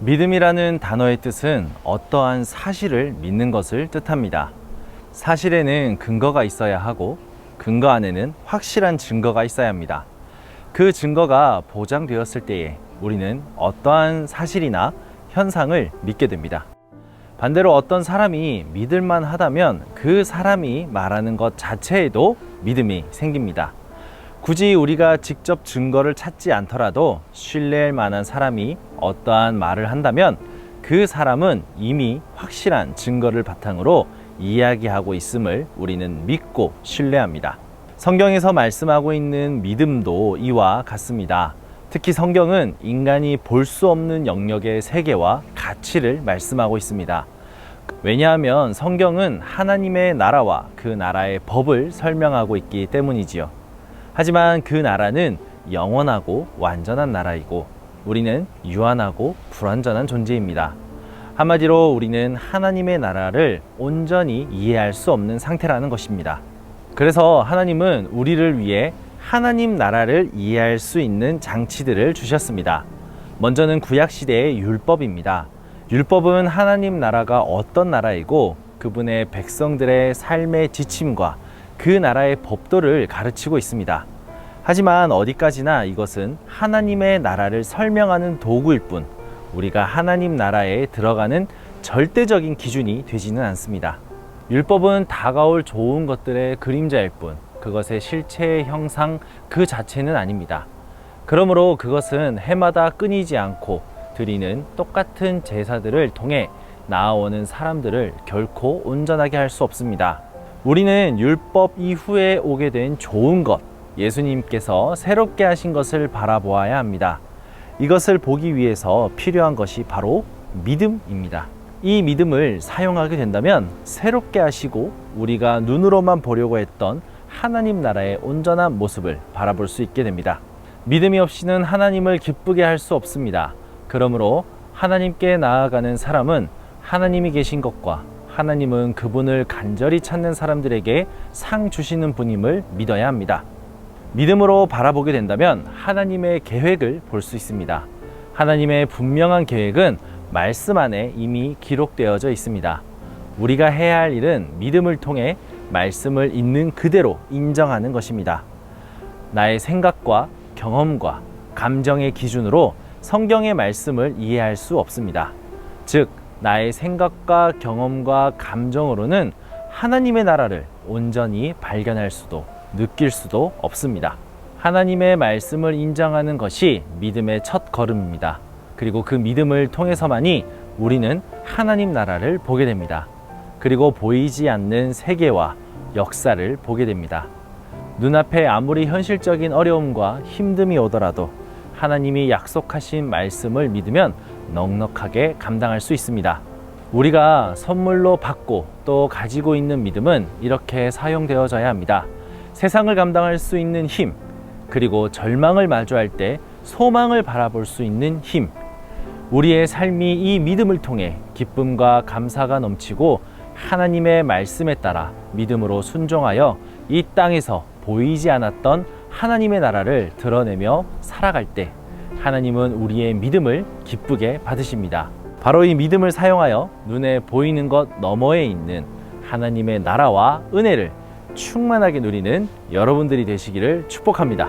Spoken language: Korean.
믿음이라는 단어의 뜻은 어떠한 사실을 믿는 것을 뜻합니다. 사실에는 근거가 있어야 하고 근거 안에는 확실한 증거가 있어야 합니다. 그 증거가 보장되었을 때에 우리는 어떠한 사실이나 현상을 믿게 됩니다. 반대로 어떤 사람이 믿을만 하다면 그 사람이 말하는 것 자체에도 믿음이 생깁니다. 굳이 우리가 직접 증거를 찾지 않더라도 신뢰할 만한 사람이 어떠한 말을 한다면 그 사람은 이미 확실한 증거를 바탕으로 이야기하고 있음을 우리는 믿고 신뢰합니다. 성경에서 말씀하고 있는 믿음도 이와 같습니다. 특히 성경은 인간이 볼 수 없는 영역의 세계와 가치를 말씀하고 있습니다. 왜냐하면 성경은 하나님의 나라와 그 나라의 법을 설명하고 있기 때문이지요. 하지만 그 나라는 영원하고 완전한 나라이고 우리는 유한하고 불완전한 존재입니다. 한마디로 우리는 하나님의 나라를 온전히 이해할 수 없는 상태라는 것입니다. 그래서 하나님은 우리를 위해 하나님 나라를 이해할 수 있는 장치들을 주셨습니다. 먼저는 구약시대의 율법입니다. 율법은 하나님 나라가 어떤 나라이고 그분의 백성들의 삶의 지침과 그 나라의 법도를 가르치고 있습니다. 하지만 어디까지나 이것은 하나님의 나라를 설명하는 도구일 뿐 우리가 하나님 나라에 들어가는 절대적인 기준이 되지는 않습니다. 율법은 다가올 좋은 것들의 그림자일 뿐 그것의 실체의 형상 그 자체는 아닙니다. 그러므로 그것은 해마다 끊이지 않고 드리는 똑같은 제사들을 통해 나아오는 사람들을 결코 온전하게 할 수 없습니다. 우리는 율법 이후에 오게 된 좋은 것, 예수님께서 새롭게 하신 것을 바라보아야 합니다. 이것을 보기 위해서 필요한 것이 바로 믿음입니다. 이 믿음을 사용하게 된다면 새롭게 하시고 우리가 눈으로만 보려고 했던 하나님 나라의 온전한 모습을 바라볼 수 있게 됩니다. 믿음이 없이는 하나님을 기쁘게 할 수 없습니다. 그러므로 하나님께 나아가는 사람은 하나님이 계신 것과 하나님은 그분을 간절히 찾는 사람들에게 상 주시는 분임을 믿어야 합니다. 믿음으로 바라보게 된다면 하나님의 계획을 볼 수 있습니다. 하나님의 분명한 계획은 말씀 안에 이미 기록되어져 있습니다. 우리가 해야 할 일은 믿음을 통해 말씀을 있는 그대로 인정하는 것입니다. 나의 생각과 경험과 감정의 기준으로 성경의 말씀을 이해할 수 없습니다. 즉, 나의 생각과 경험과 감정으로는 하나님의 나라를 온전히 발견할 수도 느낄 수도 없습니다. 하나님의 말씀을 인정하는 것이 믿음의 첫 걸음입니다. 그리고 그 믿음을 통해서만이 우리는 하나님 나라를 보게 됩니다. 그리고 보이지 않는 세계와 역사를 보게 됩니다. 눈앞에 아무리 현실적인 어려움과 힘듦이 오더라도 하나님이 약속하신 말씀을 믿으면 넉넉하게 감당할 수 있습니다. 우리가 선물로 받고 또 가지고 있는 믿음은 이렇게 사용되어져야 합니다. 세상을 감당할 수 있는 힘, 그리고 절망을 마주할 때 소망을 바라볼 수 있는 힘, 우리의 삶이 이 믿음을 통해 기쁨과 감사가 넘치고 하나님의 말씀에 따라 믿음으로 순종하여 이 땅에서 보이지 않았던 하나님의 나라를 드러내며 살아갈 때 하나님은 우리의 믿음을 기쁘게 받으십니다. 바로 이 믿음을 사용하여 눈에 보이는 것 너머에 있는 하나님의 나라와 은혜를 충만하게 누리는 여러분들이 되시기를 축복합니다.